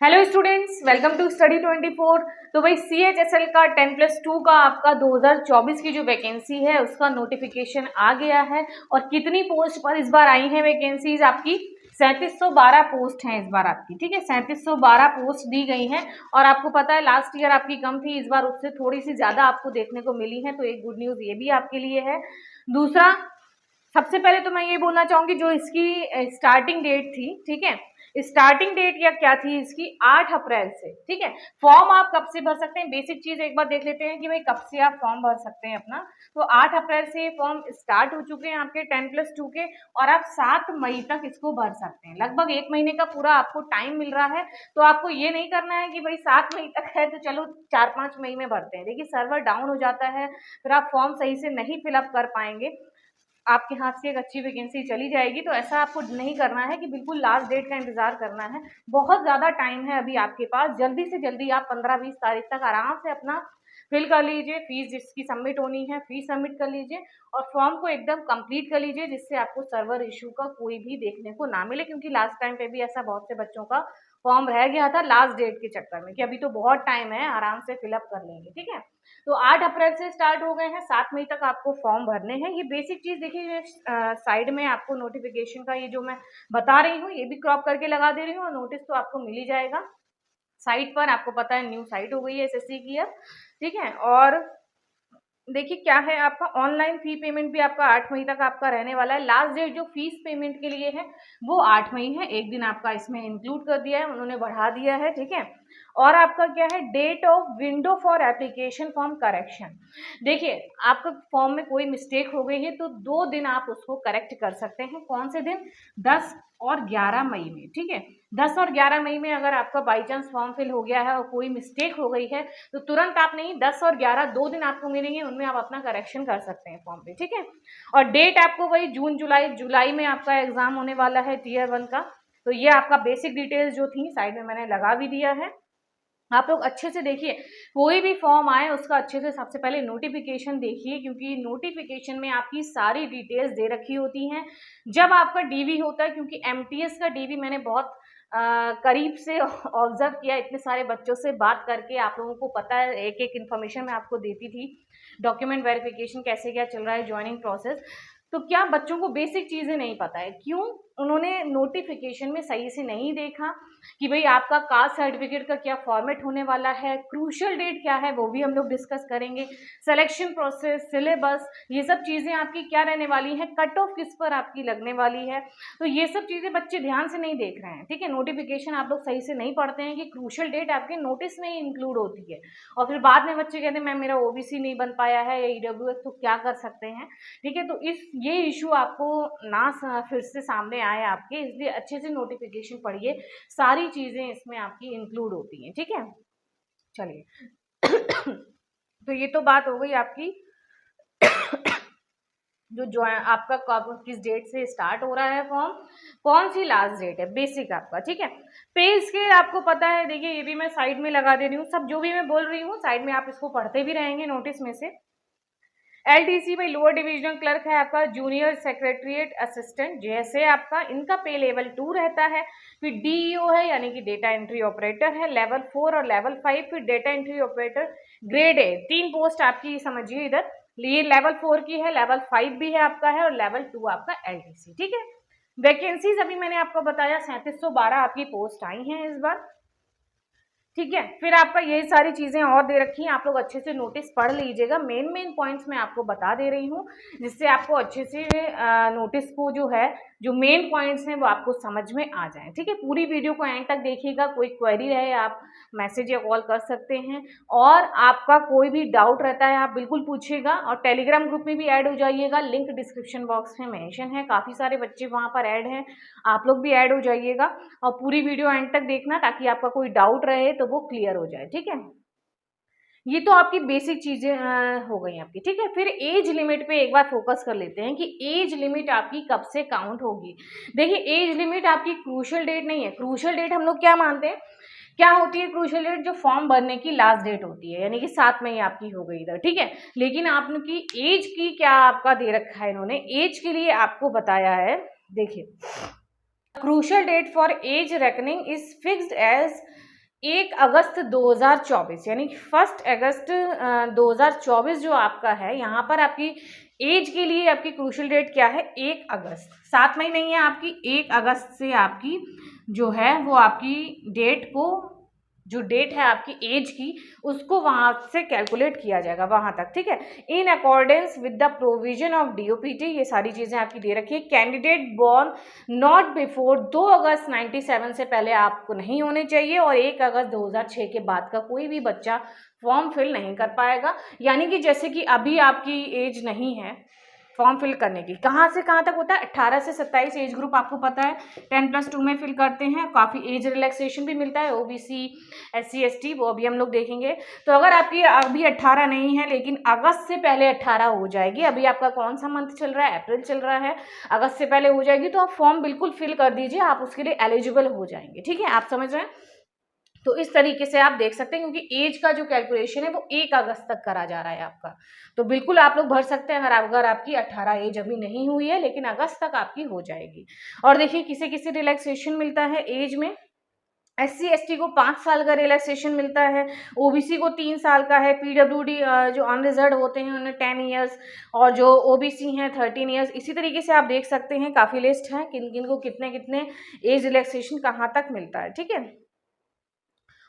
Hello students, welcome to study 24। तो भाई CHSL का 10+2 का आपका 2024 की जो वैकेंसी है उसका नोटिफिकेशन आ गया है। और कितनी पोस्ट पर इस बार आई हैं वैकेंसीज आपकी? 3712 पोस्ट हैं इस बार आपकी। ठीक है, 3712 पोस्ट दी गई हैं। और आपको पता है लास्ट ईयर आपकी कम थी, इस बार उससे थोड़ी सी ज्यादा आपको देखने को मिली है। तो एक गुड न्यूज ये भी आपके लिए है। दूसरा, सबसे पहले तो मैं ये बोलना चाहूंगी जो इसकी स्टार्टिंग डेट थी, ठीक है, स्टार्टिंग डेट या क्या थी इसकी, 8 अप्रैल से। ठीक है, फॉर्म आप कब से भर सकते हैं, बेसिक चीज एक बार देख लेते हैं कि भाई कब से आप फॉर्म भर सकते हैं अपना। तो 8 अप्रैल से ये फॉर्म स्टार्ट हो चुके हैं आपके 10+2 के, और आप 7 मई तक इसको भर सकते हैं। लगभग 1 महीने का पूरा आपको टाइम मिल रहा है। तो आपको ये नहीं करना है कि भाई 7 मई तक है तो चलो 4-5 मई में भरते हैं। देखिए सर्वर डाउन हो जाता है, फिर आप फॉर्म सही से नहीं फिलअप कर पाएंगे, आपके हाथ से एक अच्छी वैकेंसी चली जाएगी। तो ऐसा आपको नहीं करना है कि बिल्कुल लास्ट डेट का इंतजार करना है। बहुत ज़्यादा टाइम है अभी आपके पास। जल्दी से जल्दी आप 15-20 तारीख तक आराम से अपना फिल कर लीजिए। फीस जिसकी सबमिट होनी है फीस सबमिट कर लीजिए, और फॉर्म को एकदम कंप्लीट कर लीजिए, जिससे आपको सर्वर इशू का कोई भी देखने को ना मिले। क्योंकि लास्ट टाइम पे भी ऐसा बहुत से बच्चों का फॉर्म रह गया था लास्ट डेट के चक्कर में, कि अभी तो बहुत टाइम है, आराम से फिलअप कर लेंगे। ठीक है, तो 8 अप्रैल से स्टार्ट हो गए हैं, 7 मई तक आपको फॉर्म भरने हैं। ये बेसिक चीज देखिए, साइड में आपको नोटिफिकेशन का ये जो मैं बता रही हूँ ये भी क्रॉप करके लगा दे रही हूँ, और नोटिस तो आपको मिल ही जाएगा साइट पर। आपको पता है न्यू साइट हो गई है SSC की अब। ठीक है, और देखिए क्या है, आपका ऑनलाइन फी पेमेंट भी आपका 8 मई तक आपका रहने वाला है। लास्ट डेट जो फीस पेमेंट के लिए है वो 8 मई है, एक दिन आपका इसमें इंक्लूड कर दिया है, उन्होंने बढ़ा दिया है। ठीक है, और आपका क्या है, date of window for application form correction. देखिए आपका फॉर्म में कोई मिस्टेक हो गई है तो 2 दिन आप उसको करेक्ट कर सकते हैं। कौन से दिन? 10 और 11 मई में। ठीक है, 10 और 11 मई में अगर आपका बाई चांस फॉर्म फिल हो गया है और कोई मिस्टेक हो गई है तो तुरंत आप नहीं, 10 और 11 2 दिन आपको मिलेंगे, उनमें आप अपना करेक्शन कर सकते हैं फॉर्म पे। ठीक है, और डेट आपको वही जून जुलाई में आपका एग्जाम होने वाला है Tier 1 का। तो ये आपका बेसिक डिटेल्स जो थी साइड में मैंने लगा भी दिया है। आप लोग अच्छे से देखिए, कोई भी फॉर्म आए उसका अच्छे से सबसे पहले नोटिफिकेशन देखिए, क्योंकि नोटिफिकेशन में आपकी सारी डिटेल्स दे रखी होती हैं। जब आपका DV होता है, क्योंकि MTS का DV मैंने बहुत करीब से ऑब्जर्व किया, इतने सारे बच्चों से बात करके आप लोगों को पता है, एक एक इन्फॉर्मेशन मैं आपको देती थी, डॉक्यूमेंट वेरिफिकेशन कैसे क्या चल रहा है, ज्वाइनिंग प्रोसेस। तो क्या बच्चों को बेसिक चीजें नहीं पता है? क्यों? उन्होंने नोटिफिकेशन में सही से नहीं देखा कि भाई आपका कास्ट सर्टिफिकेट का क्या फॉर्मेट होने वाला है, क्रूशियल डेट क्या है वो भी हम लोग डिस्कस करेंगे, सिलेक्शन प्रोसेस, सिलेबस, ये सब चीज़ें आपकी क्या रहने वाली है, कट ऑफ किस पर आपकी लगने वाली है। तो ये सब चीज़ें बच्चे ध्यान से नहीं देख रहे हैं। ठीक है, नोटिफिकेशन आप लोग सही से नहीं पढ़ते हैं कि क्रूशियल डेट आपके नोटिस में ही इंक्लूड होती है, और फिर बाद में बच्चे कहते हैं मैम मेरा OBC नहीं बन पाया है या EWS, तो क्या कर सकते हैं। ठीक है, तो ये इशू आपको ना फिर से सामने आए आपके, इसलिए अच्छे से नोटिफिकेशन पढ़िए, सारी चीजें इसमें आपकी इंक्लूड होती हैं। ठीक है, चलिए तो ये तो बात हो गई आपकी जो आपका किस डेट से स्टार्ट हो रहा है फॉर्म, कौन सी लास्ट डेट है, बेसिक आपका। ठीक है, पे स्केल आपको पता है, देखिए ये भी मैं साइड में लगा दे रही हूँ, सब जो भी मैं बोल रही हूँ साइड में आप इसको पढ़ते भी रहेंगे नोटिस में से। LDC भाई लोअर डिविजनल क्लर्क है आपका, जूनियर सेक्रेटरीट असिस्टेंट जैसे आपका, इनका पे लेवल 2 रहता है। फिर DEO है यानी कि डेटा एंट्री ऑपरेटर है, लेवल 4 और लेवल 5। फिर data entry operator grade A, 3 post आपकी समझिए इधर, ये लेवल 4 की है, लेवल 5 भी है आपका है, और लेवल 2 आपका LDC। ठीक है, वैकेंसीज अभी मैंने आपको बताया 3712 आपकी पोस्ट आई हैं इस बार। ठीक है, फिर आपका ये सारी चीजें और दे रखी हैं, आप लोग अच्छे से नोटिस पढ़ लीजिएगा। मेन पॉइंट्स मैं आपको बता दे रही हूँ, जिससे आपको अच्छे से नोटिस को जो है, जो मेन पॉइंट्स हैं वो आपको समझ में आ जाए। ठीक है, पूरी वीडियो को एंड तक देखिएगा, कोई क्वेरी रहे आप मैसेज या कॉल कर सकते हैं, और आपका कोई भी डाउट रहता है आप बिल्कुल पूछिएगा। और टेलीग्राम ग्रुप में भी ऐड हो जाइएगा, लिंक डिस्क्रिप्शन बॉक्स में मेंशन है, काफ़ी सारे बच्चे वहाँ पर ऐड हैं, आप लोग भी ऐड हो जाइएगा। और पूरी वीडियो एंड तक देखना ताकि आपका कोई डाउट रहे तो वो क्लियर हो जाए। ठीक है, ये तो आपकी बेसिक चीजें हो गई आपकी। ठीक है, फिर एज लिमिट पे एक बार फोकस कर लेते हैं कि एज लिमिट आपकी कब से काउंट होगी। देखिए एज लिमिट आपकी क्रूशियल डेट नहीं है। क्रूशियल डेट हम लोग क्या मानते हैं, क्या होती है क्रूशियल डेट? जो फॉर्म भरने की लास्ट डेट होती है, यानी कि 7 मई आपकी हो गई इधर। ठीक है, लेकिन आपकी एज की क्या आपका दे रखा है, इन्होंने एज के लिए आपको बताया है। देखिए, crucial date for age reckoning is fixed as 1 अगस्त 2024 यानी 1 अगस्त 2024 जो आपका है, यहाँ पर आपकी एज के लिए आपकी क्रूशियल डेट क्या है? 1 अगस्त। 7 मई नहीं है आपकी, 1 अगस्त से आपकी जो है वो आपकी डेट को, जो डेट है आपकी एज की, उसको वहां से कैलकुलेट किया जाएगा वहां तक, ठीक है। In accordance with the provision of DOPT, ये सारी चीजें आपकी दे रखी है। कैंडिडेट बॉर्न नॉट बिफोर 2 अगस्त 97 से पहले आपको नहीं होने चाहिए, और 1 अगस्त 2006 के बाद का कोई भी बच्चा फॉर्म फिल नहीं कर पाएगा। यानी कि जैसे कि अभी आपकी एज नहीं है फॉर्म फिल करने की, कहाँ से कहाँ तक होता है? 18 से 27 एज ग्रुप आपको पता है, 10+2 में फिल करते हैं, काफ़ी एज रिलैक्सेशन भी मिलता है, ओबीसी SC ST वो अभी हम लोग देखेंगे। तो अगर आपकी अभी 18 नहीं है लेकिन अगस्त से पहले 18 हो जाएगी, अभी आपका कौन सा मंथ चल रहा है? अप्रैल चल रहा है, अगस्त से पहले हो जाएगी, तो आप फॉर्म बिल्कुल फिल कर दीजिए, आप उसके लिए एलिजिबल हो जाएंगे, ठीक है। आप समझ रहे हैं? तो इस तरीके से आप देख सकते हैं, क्योंकि एज का जो कैलकुलेशन है वो 1 अगस्त तक करा जा रहा है आपका, तो बिल्कुल आप लोग भर सकते हैं अगर आपकी 18 एज अभी नहीं हुई है, लेकिन अगस्त तक आपकी हो जाएगी। और देखिए किसे किसे रिलैक्सेशन मिलता है एज में। SC ST को 5 साल का रिलैक्सेशन मिलता है, OBC को 3 साल का है, PWD जो अनरिजर्व होते हैं उन्हें 10 ईयर्स, और जो OBC हैं 13 ईयर्स। इसी तरीके से आप देख सकते हैं, काफ़ी लिस्ट है किन किन को कितने कितने एज रिलैक्सेशन कहाँ तक मिलता है, ठीक है।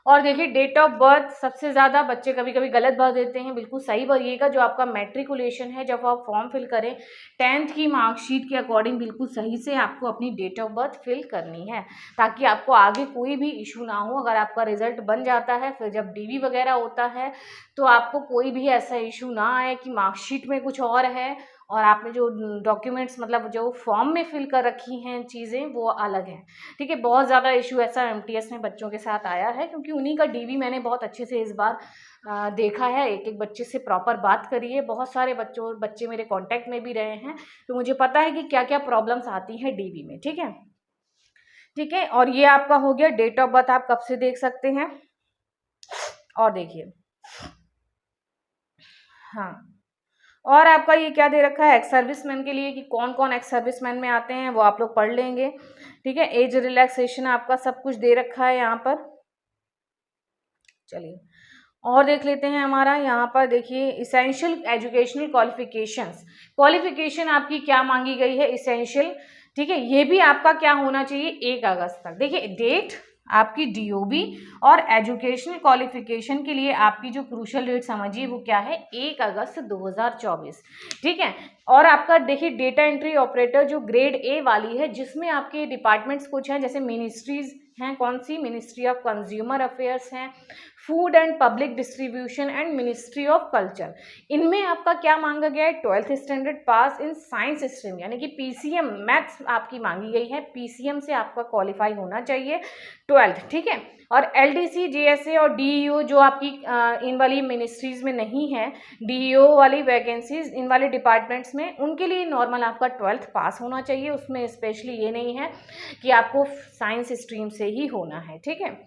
और देखिए डेट ऑफ बर्थ, सबसे ज़्यादा बच्चे कभी कभी गलत भर देते हैं, बिल्कुल सही भरिएगा। जो आपका मैट्रिकुलेशन है, जब आप फॉर्म फिल करें 10th की मार्कशीट के अकॉर्डिंग बिल्कुल सही से आपको अपनी डेट ऑफ बर्थ फिल करनी है, ताकि आपको आगे कोई भी इशू ना हो। अगर आपका रिजल्ट बन जाता है, फिर जब DV वगैरह होता है, तो आपको कोई भी ऐसा इशू ना आए कि मार्कशीट में कुछ और है और आपने जो डॉक्यूमेंट्स मतलब जो फॉर्म में फिल कर रखी हैं चीज़ें वो अलग हैं, ठीक है। बहुत ज़्यादा इशू ऐसा MTS में बच्चों के साथ आया है, क्योंकि उन्हीं का DV मैंने बहुत अच्छे से इस बार देखा है, एक एक बच्चे से प्रॉपर बात करी है, बहुत सारे बच्चे मेरे कांटेक्ट में भी रहे हैं, तो मुझे पता है कि क्या क्या प्रॉब्लम्स आती हैं DV में, ठीक है। ठीक है, और ये आपका हो गया डेट ऑफ बर्थ, आप कब से देख सकते हैं। और देखिए, हाँ, और आपका ये क्या दे रखा है एक्स सर्विसमैन के लिए, कि कौन कौन एक्स सर्विसमैन में आते हैं वो आप लोग पढ़ लेंगे, ठीक है। एज रिलैक्सेशन आपका सब कुछ दे रखा है यहाँ पर। चलिए और देख लेते हैं, हमारा यहाँ पर देखिए इसेंशियल एजुकेशनल क्वालिफिकेशंस, क्वालिफिकेशन आपकी क्या मांगी गई है, इसेंशियल, ठीक है। ये भी आपका क्या होना चाहिए 1 अगस्त तक। देखिए डेट आपकी DOB और एजुकेशनल क्वालिफिकेशन के लिए आपकी जो क्रूशल डेट समझिए वो क्या है 1 अगस्त 2024, ठीक है। और आपका देखिए डेटा एंट्री ऑपरेटर जो ग्रेड A वाली है, जिसमें आपके डिपार्टमेंट्स कुछ हैं, जैसे मिनिस्ट्रीज हैं, कौन सी? मिनिस्ट्री ऑफ कंज्यूमर अफेयर्स हैं, food and public distribution and ministry of culture. इनमें आपका क्या मांगा गया है? 12th standard pass in science stream, यानी कि PCM मैथ्स आपकी मांगी गई है, PCM से आपका क्वालिफाई होना चाहिए 12th, ठीक है। और LDC JSA और DEO जो आपकी इन वाली मिनिस्ट्रीज में नहीं है, DEO वाली वैकेंसीज इन वाले डिपार्टमेंट्स में, उनके लिए नॉर्मल आपका 12th पास होना चाहिए, उसमें स्पेशली ये नहीं है कि आपको साइंस स्ट्रीम से ही होना है, ठीक है।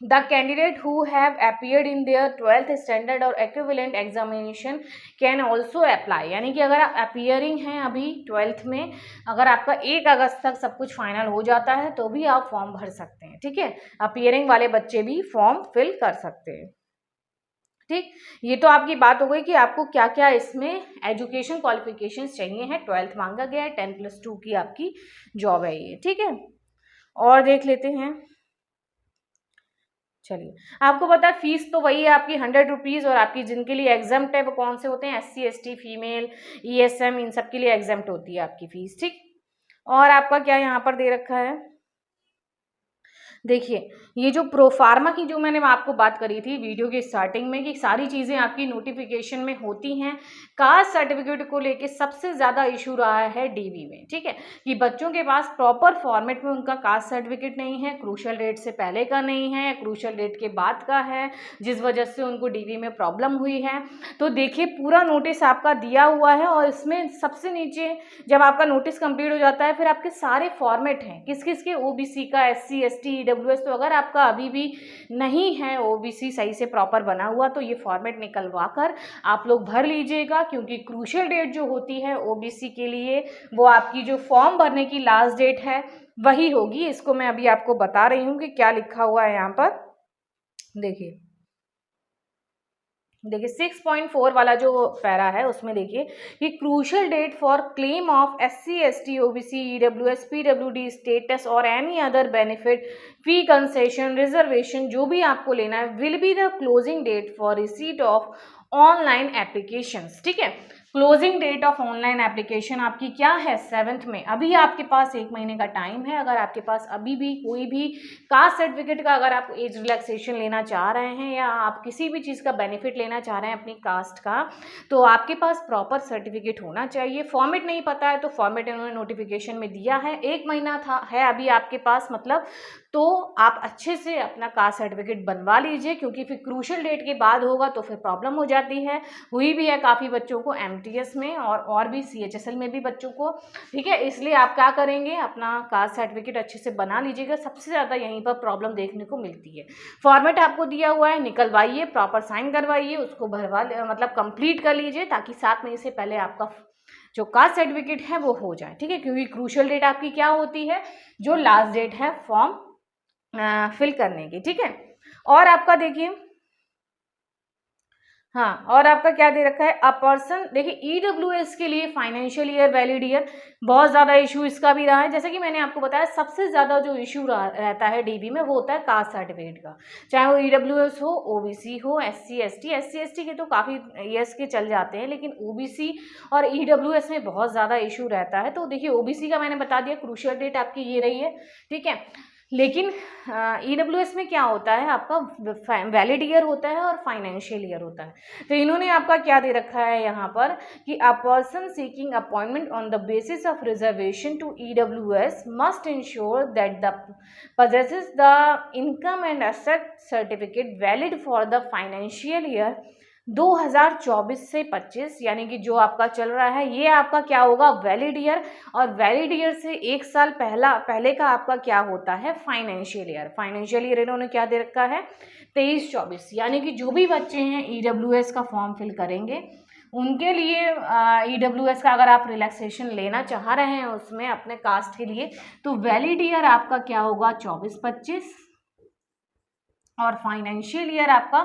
The candidate who have appeared in their 12th standard or equivalent examination can also apply, यानी कि अगर आप appearing हैं अभी 12th में, अगर आपका 1 अगस्त तक सब कुछ फाइनल हो जाता है तो भी आप फॉर्म भर सकते हैं, ठीक है। appearing वाले बच्चे भी फॉर्म फिल कर सकते हैं, ठीक। ये तो आपकी बात हो गई कि आपको क्या क्या इसमें एजुकेशन क्वालिफिकेशंस चाहिए हैं, 12th मांगा गया है, 10+2 की आपकी जॉब है ये, ठीक है। और देख लेते हैं, चलिए आपको पता है फीस तो वही है आपकी 100 रुपीज़, और आपकी जिनके लिए एग्जाम्प्ट है वो कौन से होते हैं? SC ST फीमेल ESM, इन सब के लिए एग्जाम्प्ट होती है आपकी फीस, ठीक। और आपका क्या यहाँ पर दे रखा है, देखिए ये जो प्रोफार्मा की जो मैंने आपको बात करी थी वीडियो की स्टार्टिंग में, कि सारी चीज़ें आपकी नोटिफिकेशन में होती हैं, कास्ट सर्टिफिकेट को लेके सबसे ज़्यादा इशू रहा है DV में, ठीक है, कि बच्चों के पास प्रॉपर फॉर्मेट में उनका कास्ट सर्टिफिकेट नहीं है, क्रूशल डेट से पहले का नहीं है, क्रूशल डेट के बाद का है, जिस वजह से उनको DV में प्रॉब्लम हुई है। तो देखिए पूरा नोटिस आपका दिया हुआ है, और इसमें सबसे नीचे जब आपका नोटिस कंप्लीट हो जाता है, फिर आपके सारे फॉर्मेट हैं किस किस के, OBC का, SC ST EWS। तो अगर आपका अभी भी नहीं है OBC सही से प्रॉपर बना हुआ, तो ये फॉर्मेट निकलवा कर आप लोग भर लीजिएगा, क्योंकि क्रूशियल डेट जो होती है OBC के लिए वो आपकी जो फॉर्म भरने की लास्ट डेट है वही होगी। इसको मैं अभी आपको बता रही हूँ कि क्या लिखा हुआ है यहाँ पर। देखिए 6.4 वाला जो पैरा है उसमें देखिए कि crucial date for claim of SC ST OBC EWS PWD status और any other benefit fee concession reservation जो भी आपको लेना है will be the closing date for receipt of online applications. ठीक है, closing date of online application आपकी क्या है 7th में। अभी आपके पास 1 महीने का टाइम है। अगर आपके पास अभी भी कोई भी कास्ट सर्टिफिकेट का अगर आप एज रिलैक्सेशन लेना चाह रहे हैं या आप किसी भी चीज़ का बेनिफिट लेना चाह रहे हैं अपनी कास्ट का, तो आपके पास प्रॉपर सर्टिफिकेट होना चाहिए। फॉर्मेट नहीं पता है तो फॉर्मेट इन्होंने नोटिफिकेशन में दिया है। 1 महीना था है अभी आपके पास, मतलब तो आप अच्छे से अपना कास्ट सर्टिफिकेट बनवा लीजिए, क्योंकि फिर क्रूशल डेट के बाद होगा तो फिर प्रॉब्लम हो जाती है। हुई भी है काफ़ी बच्चों को MTS में और भी CHSL में भी बच्चों को। ठीक है, इसलिए आप क्या करेंगे, अपना कास्ट सर्टिफिकेट अच्छे से बना लीजिएगा। सबसे ज़्यादा यहीं पर प्रॉब्लम देखने को मिलती है। फॉर्मेट आपको दिया हुआ है, निकलवाइए, प्रॉपर साइन करवाइए, उसको भरवा मतलब कंप्लीट कर लीजिए, ताकि 7 महीने से पहले आपका जो कास्ट सर्टिफिकेट है वो हो जाए। ठीक है, क्योंकि क्रूशल डेट आपकी क्या होती है, जो लास्ट डेट है फॉर्म फिल करने की। ठीक है, और आपका देखिए हाँ, और आपका क्या दे रखा है, अ पर्सन, देखिए EWS के लिए फाइनेंशियल ईयर, वैलिड ईयर, बहुत ज़्यादा इशू इसका भी रहा है। जैसे कि मैंने आपको बताया सबसे ज़्यादा जो इशू रहता है DB में वो होता है कास्ट सर्टिफिकेट का, चाहे वो EWS हो, OBC हो, SC ST के तो काफ़ी ईयर्स के चल जाते हैं, लेकिन OBC और EWS में बहुत ज़्यादा इशू रहता है। तो देखिए OBC का मैंने बता दिया, क्रूशियल डेट आपकी ये रही है। ठीक है, लेकिन EWS में क्या होता है, आपका वैलिड ईयर होता है और फाइनेंशियल ईयर होता है। तो इन्होंने आपका क्या दे रखा है यहाँ पर कि a person seeking appointment on the basis of reservation to EWS must ensure that the possesses the income and asset certificate valid for the financial year 2024 से 25, यानी कि जो आपका चल रहा है ये आपका क्या होगा, वैलिड ईयर। और वैलिड ईयर से 1 साल पहले का आपका क्या होता है, फाइनेंशियल ईयर। फाइनेंशियल ईयर इन्होंने क्या दे रखा है, 23-24, यानी कि जो भी बच्चे हैं EWS का फॉर्म फिल करेंगे उनके लिए EWS का अगर आप रिलैक्सेशन लेना चाह रहे हैं उसमें अपने कास्ट के लिए, तो वैलिड ईयर आपका क्या होगा 24-25, और फाइनेंशियल ईयर आपका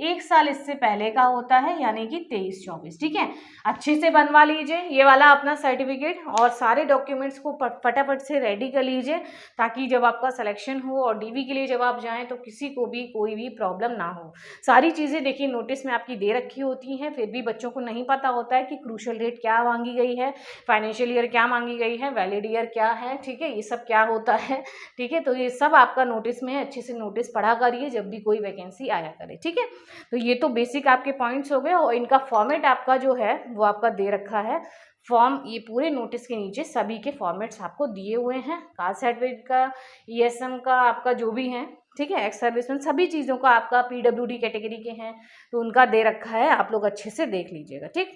1 साल इससे पहले का होता है, यानी कि 23-24। ठीक है, अच्छे से बनवा लीजिए ये वाला अपना सर्टिफिकेट और सारे डॉक्यूमेंट्स को फटाफट से रेडी कर लीजिए, ताकि जब आपका सिलेक्शन हो और DV के लिए जब आप जाएं तो किसी को भी कोई भी प्रॉब्लम ना हो। सारी चीज़ें देखिए नोटिस में आपकी दे रखी होती हैं, फिर भी बच्चों को नहीं पता होता है कि क्रूशल डेट क्या मांगी गई है, फाइनेंशियल ईयर क्या मांगी गई है, वैलिड ईयर क्या है। ठीक है, ये सब क्या होता है। ठीक है, तो ये सब आपका नोटिस में है, अच्छे से नोटिस पढ़ा करिए जब भी कोई वैकेंसी आया करे। ठीक है, तो ये तो बेसिक आपके पॉइंट्स हो गए, और इनका फॉर्मेट आपका जो है वो आपका दे रखा है फॉर्म, ये पूरे नोटिस के नीचे सभी के फॉर्मेट्स आपको दिए हुए हैं, कास्ट सर्टिफिकेट का, ESM का, आपका जो भी है। ठीक है, एक्स सर्विसमैन, सभी चीज़ों का, आपका PWD कैटेगरी के हैं तो उनका दे रखा है, आप लोग अच्छे से देख लीजिएगा। ठीक,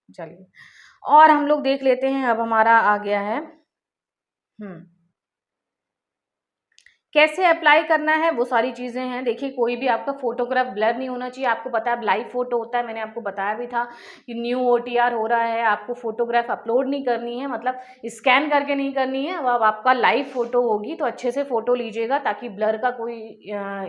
चलिए और हम लोग देख लेते हैं, अब हमारा आ गया है कैसे अप्लाई करना है, वो सारी चीज़ें हैं। देखिए कोई भी आपका फोटोग्राफ ब्लर नहीं होना चाहिए। आपको पता है लाइव फोटो होता है, मैंने आपको बताया भी था कि न्यू OTR हो रहा है, आपको फोटोग्राफ अपलोड नहीं करनी है, मतलब स्कैन करके नहीं करनी है। अब आपका लाइव फोटो होगी तो अच्छे से फोटो लीजिएगा, ताकि ब्लर का कोई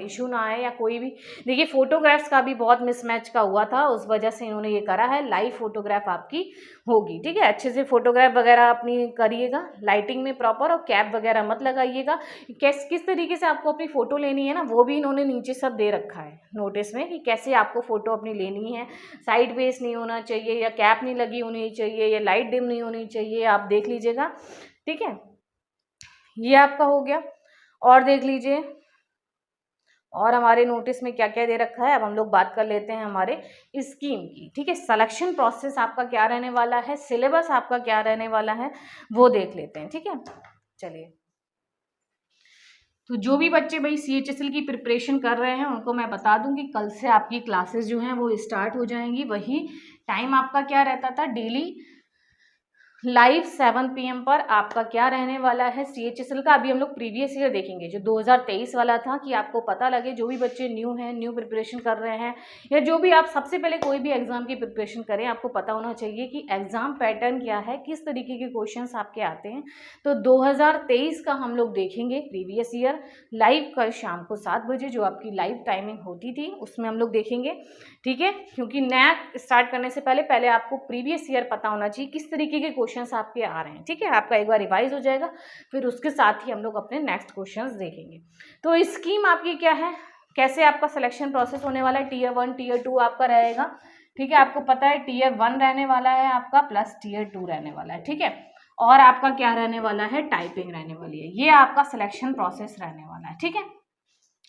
इशू ना आए या कोई भी। देखिए फोटोग्राफ्स का भी बहुत मिसमैच का हुआ था, उस वजह से इन्होंने ये करा है, लाइव फोटोग्राफ आपकी होगी। ठीक है, अच्छे से फोटोग्राफ वगैरह अपनी करिएगा, लाइटिंग में प्रॉपर, और कैप वगैरह मत लगाइएगा। किस तरीके से आपको अपनी फ़ोटो लेनी है ना, वो भी इन्होंने नीचे सब दे रखा है नोटिस में, कि कैसे आपको फ़ोटो अपनी लेनी है। साइड फेस नहीं होना चाहिए, या कैप नहीं लगी होनी चाहिए, या लाइट डिम नहीं होनी चाहिए, आप देख लीजिएगा। ठीक है, ये आपका हो गया, और देख लीजिए और हमारे नोटिस में क्या क्या दे रखा है। अब हम लोग बात कर लेते हैं हमारे स्कीम की। ठीक है, सिलेक्शन प्रोसेस आपका क्या रहने वाला है, सिलेबस आपका क्या रहने वाला है, वो देख लेते हैं। ठीक है, चलिए, तो जो भी बच्चे भाई CHSL की प्रिपरेशन कर रहे हैं उनको मैं बता दूं कि कल से आपकी क्लासेस जो हैं वो स्टार्ट हो जाएंगी। वही टाइम आपका क्या रहता था, डेली लाइव 7 PM पर आपका क्या रहने वाला है CHSL का। अभी हम लोग प्रीवियस ईयर देखेंगे जो 2023 वाला था, कि आपको पता लगे जो भी बच्चे न्यू हैं, न्यू प्रिपरेशन कर रहे हैं, या जो भी आप सबसे पहले कोई भी एग्जाम की प्रिपरेशन करें, आपको पता होना चाहिए कि एग्जाम पैटर्न क्या है, किस तरीके के क्वेश्चंस आपके आते हैं। तो 2023 का हम लोग देखेंगे प्रीवियस ईयर लाइव कल शाम को 7 बजे जो आपकी लाइव टाइमिंग होती थी उसमें हम लोग देखेंगे, ठीक है। क्योंकि नया स्टार्ट करने से पहले आपको प्रीवियस ईयर पता होना चाहिए किस तरीके के क्वेश्चंस आपके आ रहे हैं, ठीक है। आपका एक बार रिवाइज हो जाएगा, फिर उसके साथ ही हम लोग अपने नेक्स्ट क्वेश्चंस देखेंगे। तो स्कीम आपकी क्या है, कैसे आपका सिलेक्शन प्रोसेस होने वाला है। टीयर 1 टीयर 2 आपका रहेगा, ठीक है। आपको पता है टीयर 1 रहने वाला है आपका, प्लस टीयर 2 रहने वाला है, ठीक है। और आपका क्या रहने वाला है, टाइपिंग रहने वाली है। ये आपका सिलेक्शन प्रोसेस रहने वाला है, ठीक है।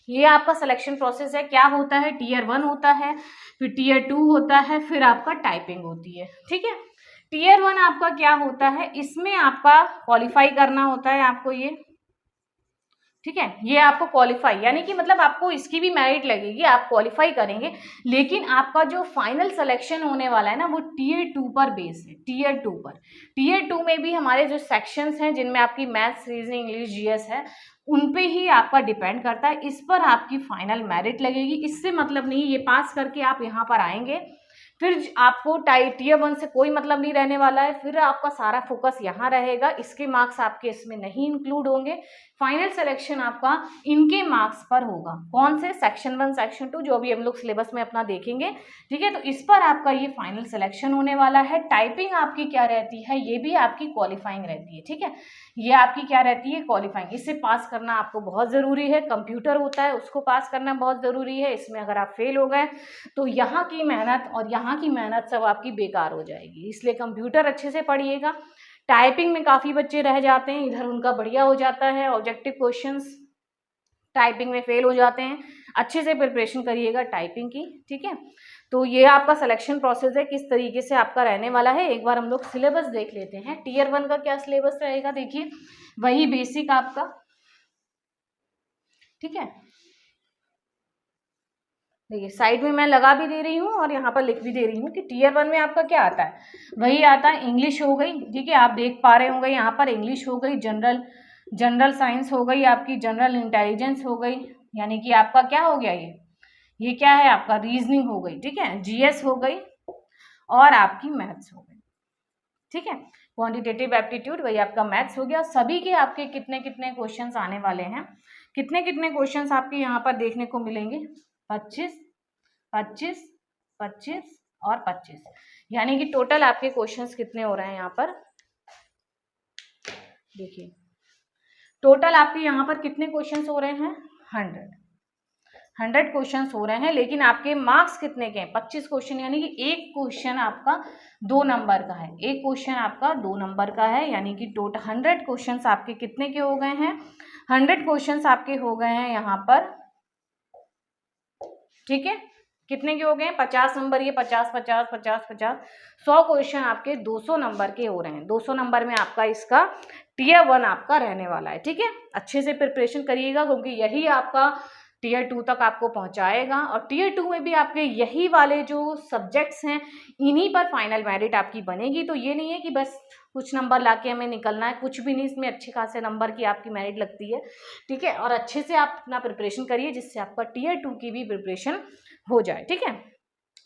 ये आपका सिलेक्शन प्रोसेस है। क्या होता है, टीयर 1 होता है, फिर टीयर 2 होता है, फिर आपका टाइपिंग होती है, ठीक है। टीयर 1 आपका क्या होता है, इसमें आपका क्वालिफाई करना होता है आपको ये, ठीक है। ये आपको क्वालिफाई यानी कि मतलब आपको इसकी भी मेरिट लगेगी, आप क्वालिफाई करेंगे, लेकिन आपका जो फाइनल सिलेक्शन होने वाला है ना वो टीयर 2 पर बेस है। टीयर 2 पर, टीयर 2 में भी हमारे जो सेक्शंस हैं जिनमें आपकी मैथ्स, रीजनिंग, इंग्लिश, जीएस है, उन पे ही आपका डिपेंड करता है, इस पर आपकी फाइनल मेरिट लगेगी। इससे मतलब नहीं ये पास करके आप यहाँ पर आएंगे फिर आपको टीयर 1 से कोई मतलब नहीं रहने वाला है, फिर आपका सारा फोकस यहाँ रहेगा, इसके मार्क्स आपके इसमें नहीं इंक्लूड होंगे। फाइनल सिलेक्शन आपका इनके मार्क्स पर होगा। कौन से, सेक्शन 1 सेक्शन 2 जो अभी हम लोग सिलेबस में अपना देखेंगे, ठीक है। तो इस पर आपका ये फाइनल सिलेक्शन होने वाला है। टाइपिंग आपकी क्या रहती है, ये भी आपकी क्वालिफाइंग रहती है, ठीक है। ये आपकी क्या रहती है, क्वालिफाइंग। इससे पास करना आपको बहुत ज़रूरी है। कंप्यूटर होता है उसको पास करना बहुत ज़रूरी है। इसमें अगर आप फेल हो गए तो यहाँ की मेहनत और यहाँ की मेहनत सब आपकी बेकार हो जाएगी, इसलिए कंप्यूटर अच्छे से पढ़िएगा। टाइपिंग में काफ़ी बच्चे रह जाते हैं, इधर उनका बढ़िया हो जाता है, ऑब्जेक्टिव क्वेश्चंस टाइपिंग में फेल हो जाते हैं। अच्छे से प्रिपरेशन करिएगा टाइपिंग की, ठीक है। तो ये आपका सिलेक्शन प्रोसेस है, किस तरीके से आपका रहने वाला है। एक बार हम लोग सिलेबस देख लेते हैं। टीयर 1 का क्या सिलेबस रहेगा, देखिए वही बेसिक आपका, ठीक है। देखिए साइड में मैं लगा भी दे रही हूँ और यहाँ पर लिख भी दे रही हूँ कि टीयर 1 में आपका क्या आता है, वही आता है। इंग्लिश हो गई, ठीक है, आप देख पा रहे होंगे यहाँ पर इंग्लिश हो गई, जनरल साइंस हो गई आपकी, जनरल इंटेलिजेंस हो गई, यानी कि आपका क्या हो गया, ये क्या है आपका, रीजनिंग हो गई, ठीक है, जीएस हो गई और आपकी मैथ्स हो गई, ठीक है। क्वांटिटेटिव एप्टीट्यूड वही आपका मैथ्स हो गया। सभी के आपके कितने कितने क्वेश्चंस आने वाले हैं, कितने कितने क्वेश्चंस आपके यहाँ पर देखने को मिलेंगे, 25, 25, 25 और 25, यानी कि टोटल आपके क्वेश्चंस कितने हो रहे हैं यहाँ पर, देखिए टोटल आपके यहाँ पर कितने क्वेश्चंस हो रहे हैं, 100 क्वेश्चंस हो रहे हैं। लेकिन आपके मार्क्स कितने के हैं, 25 क्वेश्चन, यानी कि एक क्वेश्चन आपका 2 नंबर का है, एक क्वेश्चन आपका 2 नंबर का है, यानी कि टोटल 100 क्वेश्चंस आपके कितने के हो गए हैं, 100 क्वेश्चंस आपके हो गए हैं यहाँ पर, ठीक है। कितने के हो गए हैं, 50 नंबर, ये 50 50 50 50 100 क्वेश्चन आपके 200 नंबर के हो रहे हैं। 200 नंबर में आपका इसका टीयर 1 आपका रहने वाला है, ठीक है। अच्छे से प्रिपरेशन करिएगा क्योंकि यही आपका टीयर 2 तक आपको पहुंचाएगा, और टीयर 2 में भी आपके यही वाले जो सब्जेक्ट्स हैं इन्हीं पर फाइनल मेरिट आपकी बनेगी। तो ये नहीं है कि बस कुछ नंबर लाके हमें निकलना है, कुछ भी नहीं, इसमें अच्छे खासे नंबर की आपकी मेरिट लगती है, ठीक है। और अच्छे से आप अपना प्रिपरेशन करिए जिससे आपका टीयर 2 की भी प्रिपरेशन हो जाए, ठीक है।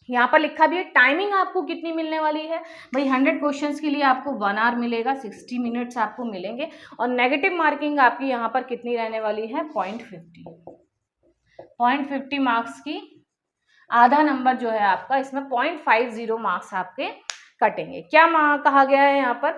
यहाँ पर लिखा भी है टाइमिंग आपको कितनी मिलने वाली है भाई, 100 क्वेश्चंस के लिए आपको 1 आवर मिलेगा, 60 मिनट्स आपको मिलेंगे। और नेगेटिव मार्किंग आपकी यहाँ पर कितनी रहने वाली है, 0.50 मार्क्स की, आधा नंबर जो है आपका इसमें 0.50 मार्क्स आपके कटेंगे। क्या कहा गया है यहाँ पर,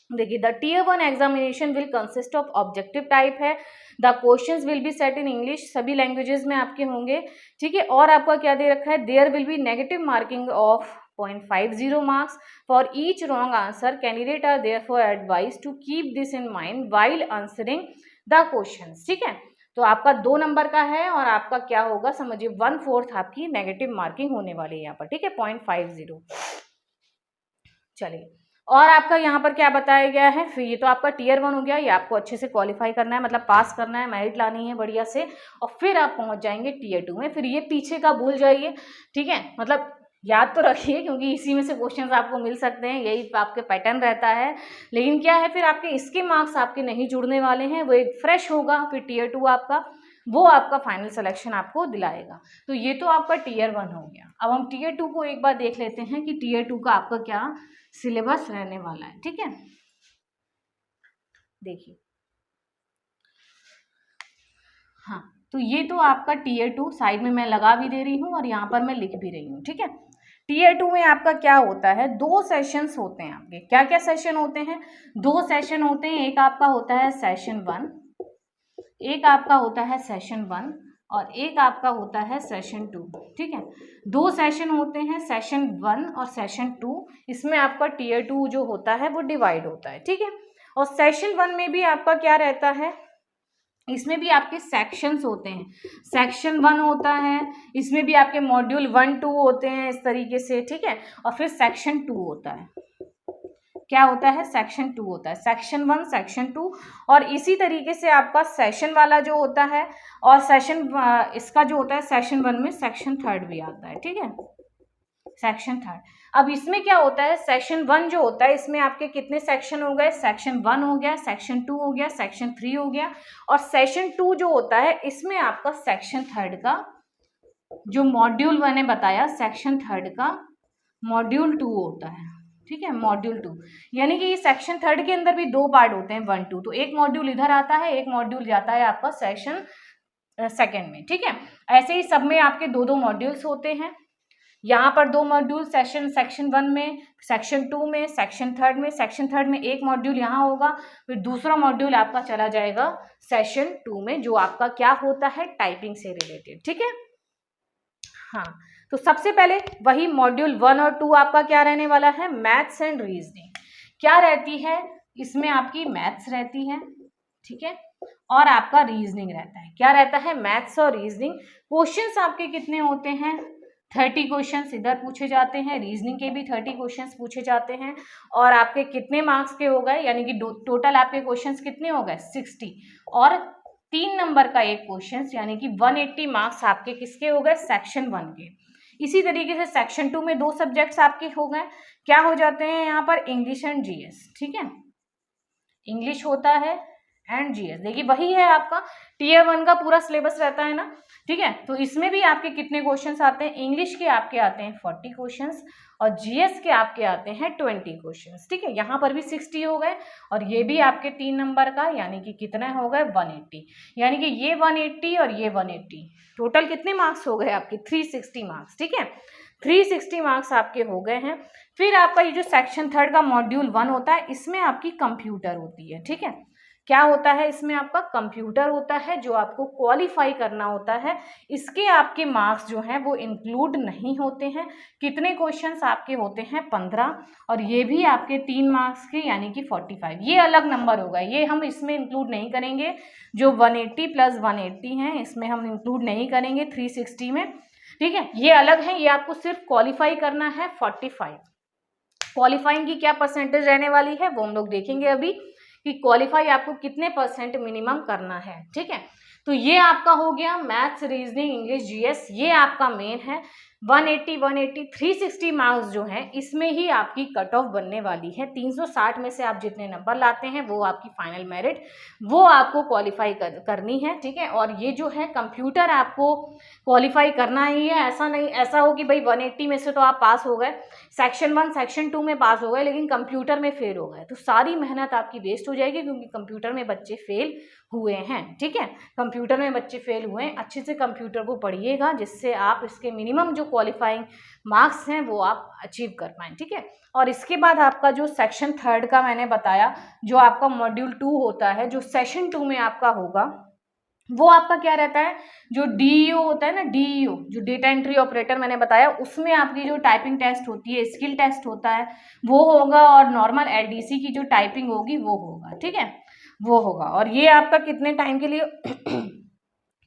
देखिए the tier 1 examination will consist of objective type है, the questions will be set in English, सभी लैंग्वेजेस में आपके होंगे, ठीक है। और आपका क्या दे रखा है, there will be negative marking of 0.50 marks for each wrong answer, candidate are therefore advise to keep this in mind while answering the questions, ठीक है। तो आपका 2 नंबर का है और आपका क्या होगा समझिए 1/4 आपकी नेगेटिव मार्किंग होने वाली है यहाँ पर, ठीक है, 0.50। चलिए, और आपका यहाँ पर क्या बताया गया है, फिर ये तो आपका टीयर 1 हो गया, ये आपको अच्छे से क्वालिफाई करना है, मतलब पास करना है, मेरिट लानी है बढ़िया से, और फिर आप पहुँच जाएंगे टीयर 2 में। फिर ये पीछे का भूल जाइए, ठीक है, मतलब याद तो रखिए क्योंकि इसी में से क्वेश्चंस आपको मिल सकते हैं, यही आपके पैटर्न रहता है। लेकिन क्या है, फिर आपके इसके मार्क्स आपके नहीं जुड़ने वाले हैं, वो एक फ्रेश होगा, फिर टीयर 2 आपका, वो आपका फाइनल सिलेक्शन आपको दिलाएगा। तो ये तो आपका टीयर 1 हो गया। अब हम टीयर 2 को एक बार देख लेते हैं कि टीयर 2 का आपका क्या सिलेबस रहने वाला है। ठीक है, देखिए, हाँ, तो ये तो आपका टीयर 2 साइड में मैं लगा भी दे रही हूँ और यहाँ पर मैं लिख भी रही हूँ। ठीक है, टीयर 2 में आपका क्या होता है, 2 सेशंस होते हैं आपके। क्या क्या सेशन होते हैं, 2 सेशन होते हैं। एक आपका होता है सेशन 1, एक आपका होता है सेशन 1 और एक आपका होता है सेशन 2। ठीक है, 2 सेशन होते हैं, सेशन 1 और सेशन 2। इसमें आपका टीयर 2 जो होता है वो डिवाइड होता है। ठीक है, और सेशन 1 में भी आपका क्या रहता है, इसमें भी आपके सेक्शंस होते हैं। सेक्शन 1 होता है, इसमें भी आपके मॉड्यूल 1 2 होते हैं इस तरीके से। ठीक है, और फिर सेक्शन 2 होता है। क्या होता है, सेक्शन 2 होता है, सेक्शन 1 सेक्शन 2। और इसी तरीके से आपका सेशन वाला जो होता है, और सेशन इसका जो होता है सेशन 1 में सेक्शन 3 भी आता है। ठीक है, सेक्शन 3। अब इसमें क्या होता है, सेक्शन 1 जो होता है इसमें आपके कितने सेक्शन हो गए, सेक्शन 1 हो गया, सेक्शन 2 हो गया, सेक्शन 3 हो गया। और सेक्शन 2 जो होता है इसमें आपका सेक्शन 3 का जो मॉड्यूल मैंने बताया, सेक्शन 3 का मॉड्यूल 2 होता है। ठीक है, मॉड्यूल 2, यानी कि सेक्शन 3 के अंदर भी 2 पार्ट होते हैं, 1 2। तो एक मॉड्यूल इधर आता है, एक मॉड्यूल जाता है आपका सेक्शन सेकेंड में। ठीक है, ऐसे ही सब में आपके 2 मॉड्यूल्स होते हैं। यहाँ पर 2 मॉड्यूल सेक्शन 1 में, सेक्शन 2 में, सेक्शन 3 में। सेक्शन 3 में एक मॉड्यूल यहाँ होगा, फिर दूसरा मॉड्यूल आपका चला जाएगा सेशन 2 में, जो आपका क्या होता है, टाइपिंग से रिलेटेड। ठीक है, हाँ, तो सबसे पहले वही मॉड्यूल 1 और 2 आपका क्या रहने वाला है, मैथ्स एंड रीजनिंग। क्या रहती है इसमें, आपकी मैथ्स रहती है। ठीक है, और आपका रीजनिंग रहता है। क्या रहता है, मैथ्स और रीजनिंग। क्वेश्चंस आपके कितने होते हैं, 30 क्वेश्चंस इधर पूछे जाते हैं, रीजनिंग के भी 30 क्वेश्चंस पूछे जाते हैं। और आपके कितने मार्क्स के हो गए, यानी कि टोटल आपके क्वेश्चंस कितने हो गए, 60। और 3 नंबर का एक क्वेश्चन, यानी कि 180 मार्क्स आपके किसके हो गए, सेक्शन 1 के। इसी तरीके से सेक्शन 2 में 2 सब्जेक्ट्स आपके हो गए, क्या हो जाते हैं यहाँ पर, इंग्लिश एंड जीएस। ठीक है, इंग्लिश होता है एंड जीएस। देखिए वही है आपका टीयर 1 का पूरा सिलेबस रहता है ना। ठीक है, तो इसमें भी आपके कितने क्वेश्चंस आते हैं, इंग्लिश के आपके आते हैं 40 क्वेश्चंस और जीएस के आपके आते हैं 20 क्वेश्चंस। ठीक है, यहाँ पर भी 60 हो गए और ये भी आपके 3 नंबर का, यानी कि कितने हो गए, 180। यानी कि ये 180 और ये 180, टोटल कितने मार्क्स हो गए आपके, 360 मार्क्स। ठीक है, 360 मार्क्स आपके हो गए हैं। फिर आपका ये जो सेक्शन 3 का मॉड्यूल 1 होता है, इसमें आपकी कंप्यूटर होती है। ठीक है, क्या होता है, इसमें आपका कंप्यूटर होता है जो आपको क्वालिफाई करना होता है। इसके आपके मार्क्स जो हैं वो इंक्लूड नहीं होते हैं। कितने क्वेश्चंस आपके होते हैं, 15, और ये भी आपके 3 मार्क्स के, यानी कि 45। ये अलग नंबर होगा, ये हम इसमें इंक्लूड नहीं करेंगे। जो 180 प्लस 180 हैं इसमें हम इंक्लूड नहीं करेंगे 360 में। ठीक है, ये अलग है, ये आपको सिर्फ क्वालिफाई करना है 45। क्वालिफाइंग की क्या परसेंटेज रहने वाली है वो हम लोग देखेंगे अभी, कि क्वालिफाई आपको कितने % मिनिमम करना है। ठीक है, तो ये आपका हो गया मैथ्स, रीजनिंग, इंग्लिश, जीएस, ये आपका मेन है। 180 360 मार्क्स जो हैं इसमें ही आपकी कट ऑफ बनने वाली है। 360 में से आप जितने नंबर लाते हैं वो आपकी फाइनल मेरिट, वो आपको क्वालिफाई करनी है। ठीक है, और ये जो है कंप्यूटर आपको क्वालिफाई करना ही है। ऐसा नहीं, ऐसा हो कि भाई 180 में से तो आप पास हो गए, सेक्शन 1 सेक्शन 2 में पास हो गए, लेकिन कंप्यूटर में फेल हो गए, तो सारी मेहनत आपकी वेस्ट हो जाएगी, क्योंकि कंप्यूटर में बच्चे फेल हुए हैं। ठीक है, कंप्यूटर में बच्चे फेल हुए हैं, अच्छे से कंप्यूटर को पढ़िएगा, जिससे आप इसके मिनिमम जो क्वालिफाइंग मार्क्स हैं वो आप अचीव कर पाएँ। ठीक है, और इसके बाद आपका जो सेक्शन 3 का मैंने बताया, जो आपका मॉड्यूल 2 होता है, जो सेशन 2 में आपका होगा, वो आपका क्या रहता है, जो डीईओ होता है ना, डीईओ जो डेटा एंट्री ऑपरेटर मैंने बताया, उसमें आपकी जो टाइपिंग टेस्ट होती है, स्किल टेस्ट होता है, वो होगा, और नॉर्मल एलडीसी की जो टाइपिंग होगी वो होगा। ठीक है, वो होगा, और ये आपका कितने टाइम के लिए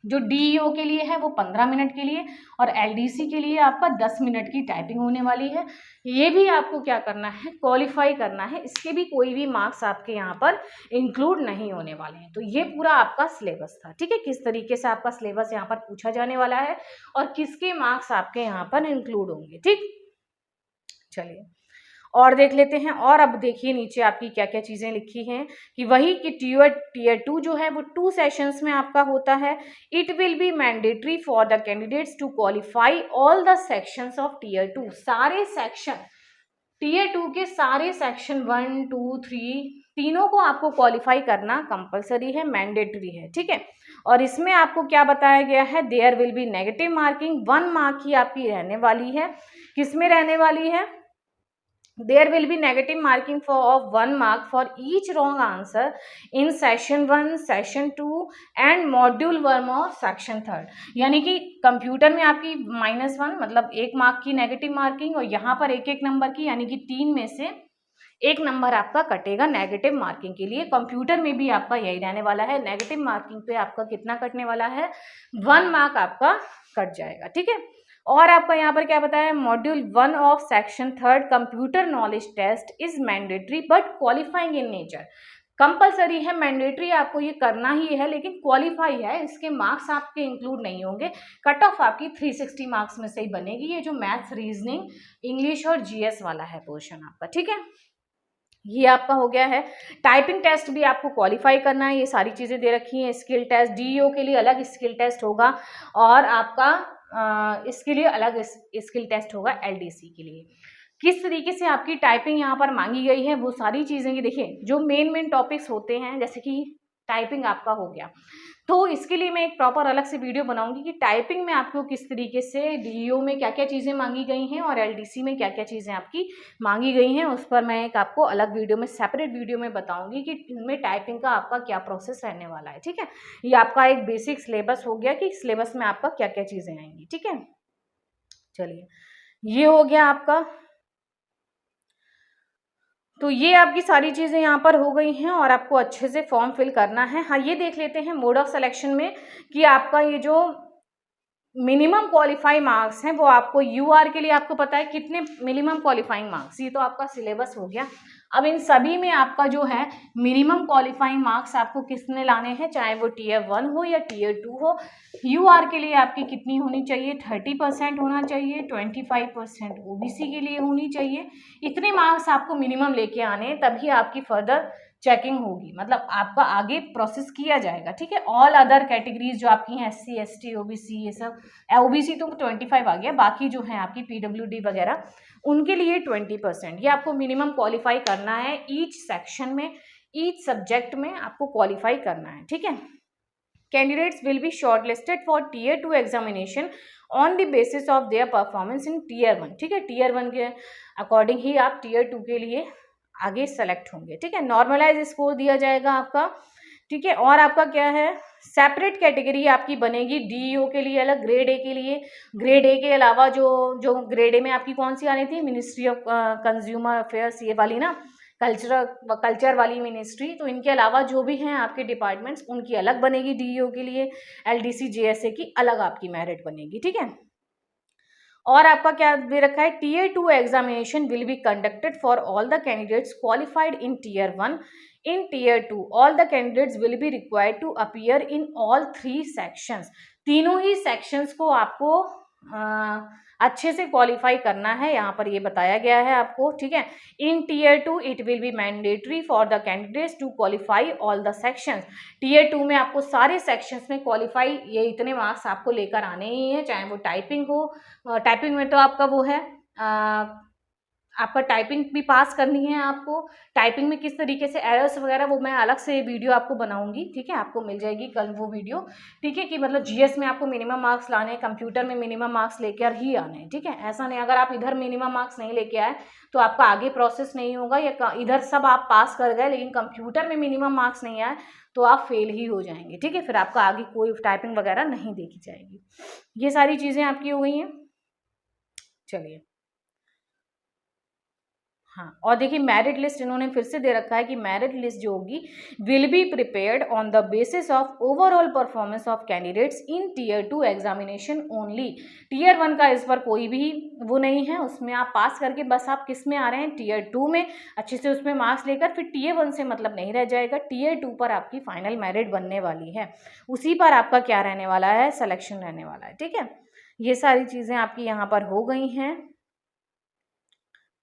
जो डीईओ के लिए है वो 15 मिनट के लिए, और एलडीसी के लिए आपका 10 मिनट की टाइपिंग होने वाली है। ये भी आपको क्या करना है, क्वालिफाई करना है। इसके भी कोई भी मार्क्स आपके यहाँ पर इंक्लूड नहीं होने वाले हैं। तो ये पूरा आपका सिलेबस था। ठीक है, किस तरीके से आपका सिलेबस यहाँ पर पूछा जाने वाला है और किसके मार्क्स आपके यहाँ पर इंक्लूड होंगे। ठीक, चलिए और देख लेते हैं। और अब देखिए नीचे आपकी क्या क्या चीज़ें लिखी हैं कि वही कि टीयर 2 जो है वो 2 सेशंस में आपका होता है। It will be mandatory for the candidates to qualify all the sections of tier 2। सारे सेक्शन टीयर 2 के सारे सेक्शन 1, 2, 3 तीनों को आपको क्वालिफाई करना कंपलसरी है, मैंडेटरी है, ठीक है। और इसमें आपको क्या बताया गया है, there will be negative marking, 1 mark की आपकी रहने वाली है। किसमें रहने वाली है? There will be negative marking of 1 mark for each wrong answer in session 1, session 2 and module 1 और section 3। यानी कि कंप्यूटर में आपकी -1 मतलब 1 मार्क की नेगेटिव मार्किंग और यहाँ पर एक एक नंबर की, यानी कि 3 में से 1 नंबर आपका कटेगा नेगेटिव मार्किंग के लिए। कंप्यूटर में भी आपका यही रहने वाला है, नेगेटिव मार्किंग पे आपका कितना कटने वाला है, 1 मार्क आपका कट जाएगा, ठीक है। और आपका यहाँ पर क्या बताया, module 1 of section 3 computer knowledge test is mandatory but qualifying in nature. Compulsory है, मैंडेटरी आपको ये करना ही है, लेकिन क्वालिफाई है, इसके मार्क्स आपके इंक्लूड नहीं होंगे। कट ऑफ आपकी 360 मार्क्स में से ही बनेगी, ये जो मैथ्स, रीजनिंग, इंग्लिश और जीएस वाला है पोर्शन आपका, ठीक है। ये आपका हो गया है। टाइपिंग टेस्ट भी आपको क्वालिफाई करना है, ये सारी चीज़ें दे रखी हैं। स्किल टेस्ट, डीईओ के लिए अलग स्किल टेस्ट होगा और आपका इसके लिए अलग स्किल टेस्ट होगा एलडीसी के लिए। किस तरीके से आपकी टाइपिंग यहाँ पर मांगी गई है वो सारी चीज़ें की देखिए, जो मेन टॉपिक्स होते हैं जैसे कि टाइपिंग आपका हो गया, तो इसके लिए मैं एक प्रॉपर अलग से वीडियो बनाऊंगी कि टाइपिंग में आपको किस तरीके से डीईओ में क्या क्या चीज़ें मांगी गई हैं और एलडीसी में क्या क्या चीज़ें आपकी मांगी गई हैं, उस पर मैं एक आपको अलग वीडियो में, सेपरेट वीडियो में बताऊंगी कि इनमें टाइपिंग का आपका क्या प्रोसेस रहने वाला है, ठीक है। ये आपका एक बेसिक सिलेबस हो गया कि सिलेबस में आपका क्या क्या चीज़ें आएंगी, ठीक है। चलिए ये हो गया आपका, तो ये आपकी सारी चीज़ें यहाँ पर हो गई हैं और आपको अच्छे से फॉर्म फिल करना है। हाँ, ये देख लेते हैं मोड ऑफ सिलेक्शन में कि आपका ये जो मिनिमम क्वालिफाई मार्क्स हैं वो आपको यूआर के लिए आपको पता है कितने मिनिमम क्वालिफाइंग मार्क्स, ये तो आपका सिलेबस हो गया। अब इन सभी में आपका जो है मिनिमम क्वालिफाइंग मार्क्स आपको किसने लाने हैं, चाहे वो टीयर 1 हो या टीयर 2 हो। यूआर के लिए आपकी कितनी होनी चाहिए, 30% होना चाहिए, 25% ओबीसी के लिए होनी चाहिए। इतने मार्क्स आपको मिनिमम लेके आने, तभी आपकी फर्दर चेकिंग होगी, मतलब आपका आगे प्रोसेस किया जाएगा, ठीक है। ऑल अदर कैटेगरीज जो आपकी हैं, SC ST OBC, ये सब, OBC तो 25 आ गया, बाकी जो है आपकी PWD वगैरह उनके लिए 20%, ये आपको मिनिमम क्वालिफाई करना है। ईच सेक्शन में, ईच सब्जेक्ट में आपको क्वालिफाई करना है, ठीक है। Candidates will be shortlisted for tier 2 examination on the basis of their performance in tier 1, ठीक है। टीयर 1 के अकॉर्डिंग ही आप टीयर 2 के लिए आगे सेलेक्ट होंगे, ठीक है। नॉर्मलाइज स्कोर दिया जाएगा आपका, ठीक है। और आपका क्या है, सेपरेट कैटेगरी आपकी बनेगी डीईओ के लिए अलग, ग्रेड ए के लिए। ग्रेड ए के अलावा जो ग्रेड ए में आपकी कौन सी आनी थी, मिनिस्ट्री ऑफ कंज्यूमर अफेयर्स, ये वाली ना, कल्चर वाली मिनिस्ट्री, तो इनके अलावा जो भी हैं आपके डिपार्टमेंट्स उनकी अलग बनेगी डीईओ के लिए। एलडीसी जेएसए की अलग आपकी मेरिट बनेगी, ठीक है। और आपका क्या दे रखा है, tier 2 examination will be conducted for all the candidates qualified in tier 1। In tier 2 all the candidates will be required to appear in all 3 sections. तीनों ही सेक्शंस को आपको अच्छे से क्वालिफाई करना है, यहाँ पर ये बताया गया है आपको, ठीक है। In tier 2 it will be mandatory for the candidates to qualify all the sections. Tier 2 में आपको सारे सेक्शंस में क्वालिफाई, ये इतने मार्क्स आपको लेकर आने ही हैं, चाहे वो टाइपिंग हो, टाइपिंग में तो आपका वो है, आपका टाइपिंग भी पास करनी है आपको। टाइपिंग में किस तरीके से एरर्स वगैरह, वो मैं अलग से वीडियो आपको बनाऊंगी, ठीक है। आपको मिल जाएगी कल वो वीडियो, ठीक है। कि मतलब जीएस में आपको मिनिमम मार्क्स लाने हैं, कंप्यूटर में मिनिमम मार्क्स लेकर ही आने हैं, ठीक है। ऐसा नहीं, अगर आप इधर मिनिमम मार्क्स नहीं लेके आए तो आपका आगे प्रोसेस नहीं होगा, या इधर सब आप पास कर गए लेकिन कंप्यूटर में मिनिमम मार्क्स नहीं आए तो आप फेल ही हो जाएंगे, ठीक है। फिर आपका आगे कोई टाइपिंग वगैरह नहीं देखी जाएगी। ये सारी चीज़ें आपकी हो गई हैं। चलिए, हाँ, और देखिए मेरिट लिस्ट इन्होंने फिर से दे रखा है कि मेरिट लिस्ट जो होगी will be prepared on the basis of overall performance of candidates in tier 2 examination only. Tier 1 का इस पर कोई भी वो नहीं है, उसमें आप पास करके बस आप किस में आ रहे हैं, टीयर 2 में अच्छे से उसमें मार्क्स लेकर, फिर टीयर 1 से मतलब नहीं रह जाएगा, टीयर 2 पर आपकी फाइनल मेरिट बनने वाली है, उसी पर आपका क्या रहने वाला है, सिलेक्शन रहने वाला है, ठीक है। ये सारी चीज़ें आपकी यहाँ पर हो गई हैं।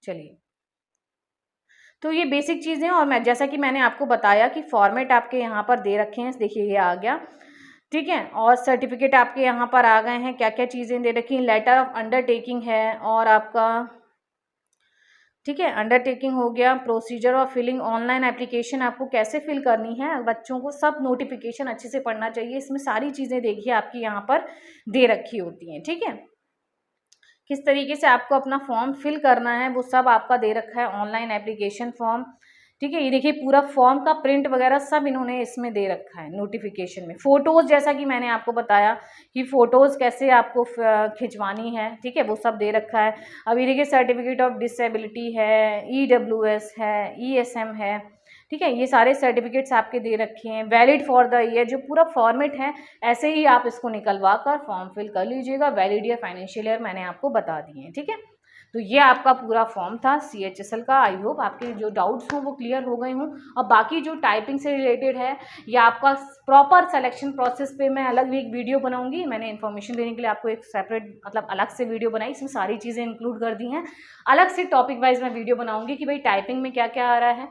चलिए, तो ये बेसिक चीज़ें, और मैं जैसा कि मैंने आपको बताया कि फॉर्मेट आपके यहाँ पर दे रखे हैं, देखिए ये आ गया, ठीक है। और सर्टिफिकेट आपके यहाँ पर आ गए हैं, क्या क्या चीज़ें दे रखी हैं, लेटर ऑफ अंडरटेकिंग है, और आपका, ठीक है, अंडरटेकिंग हो गया, procedure of filling online application आपको कैसे फिल करनी है, बच्चों को सब नोटिफिकेशन अच्छे से पढ़ना चाहिए, इसमें सारी चीज़ें देखिए आपकी यहाँ पर दे रखी होती हैं, ठीक है। किस तरीके से आपको अपना फॉर्म फिल करना है वो सब आपका दे रखा है, ऑनलाइन एप्लीकेशन फॉर्म, ठीक है। ये देखिए पूरा फॉर्म का प्रिंट वगैरह सब इन्होंने इसमें दे रखा है नोटिफिकेशन में। फ़ोटोज़ जैसा कि मैंने आपको बताया कि फ़ोटोज़ कैसे आपको खिंचवानी है, ठीक है, वो सब दे रखा है। अभी देखिए सर्टिफिकेट ऑफ डिसेबिलिटी है, EWS है, ESM है, ठीक है, ये सारे सर्टिफिकेट्स आपके दे रखे हैं। वैलिड फॉर द ईयर, जो पूरा फॉर्मेट है ऐसे ही आप इसको निकलवा कर फॉर्म फिल कर लीजिएगा। वैलिड ईयर, फाइनेंशियल ईयर मैंने आपको बता दिए हैं, ठीक है। तो ये आपका पूरा फॉर्म था CHSL का। आई होप आपके जो डाउट्स हों वो क्लियर हो गए हों। और बाकी जो टाइपिंग से रिलेटेड है या आपका प्रॉपर सिलेक्शन प्रोसेस पे मैं अलग भी एक वीडियो बनाऊंगी। मैंने इन्फॉर्मेशन देने के लिए आपको एक सेपरेट मतलब अलग से वीडियो बनाई, इसमें सारी चीज़ें इंक्लूड कर दी हैं। अलग से टॉपिक वाइज मैं वीडियो बनाऊंगी कि भाई टाइपिंग में क्या क्या आ रहा है,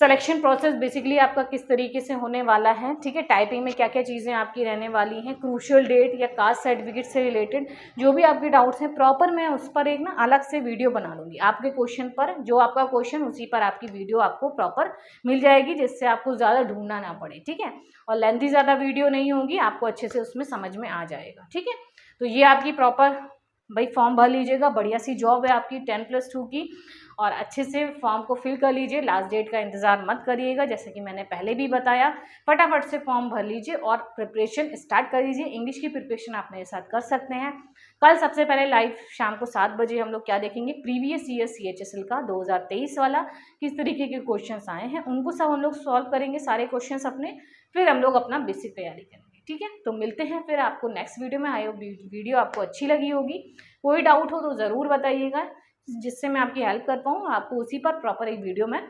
सिलेक्शन प्रोसेस बेसिकली आपका किस तरीके से होने वाला है, ठीक है, टाइपिंग में क्या क्या चीज़ें आपकी रहने वाली हैं, क्रूशियल डेट या कास्ट सर्टिफिकेट से रिलेटेड जो भी आपके डाउट्स हैं प्रॉपर मैं उस पर एक ना अलग से वीडियो बना लूँगी। आपके क्वेश्चन पर, जो आपका क्वेश्चन उसी पर आपकी वीडियो आपको प्रॉपर मिल जाएगी, जिससे आपको ज़्यादा ढूंढना ना पड़े, ठीक है। और लेंथी ज़्यादा वीडियो नहीं होगी, आपको अच्छे से उसमें समझ में आ जाएगा, ठीक है। तो ये आपकी प्रॉपर भाई फॉर्म भर लीजिएगा, बढ़िया सी जॉब है आपकी 10+2 की, और अच्छे से फॉर्म को फिल कर लीजिए। लास्ट डेट का इंतज़ार मत करिएगा, जैसे कि मैंने पहले भी बताया, फटाफट से फॉर्म भर लीजिए और प्रिपरेशन स्टार्ट कर लीजिए। इंग्लिश की प्रिपरेशन आप मेरे साथ कर सकते हैं। कल सबसे पहले लाइव शाम को 7 बजे हम लोग क्या देखेंगे, प्रीवियस ईयर CHSL का 2023 वाला किस तरीके के क्वेश्चन आए हैं उनको सब हम लोग सॉल्व करेंगे, सारे क्वेश्चन अपने, फिर हम लोग अपना बेसिक तैयारी करेंगे, ठीक है। तो मिलते हैं फिर आपको नेक्स्ट वीडियो में। आई होप वीडियो आपको अच्छी लगी होगी। कोई डाउट हो तो ज़रूर बताइएगा, जिससे मैं आपकी हेल्प कर पाऊँ, आपको उसी पर प्रॉपर एक वीडियो मैं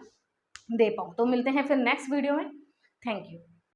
दे पाऊँ। तो मिलते हैं फिर नेक्स्ट वीडियो में। Thank you.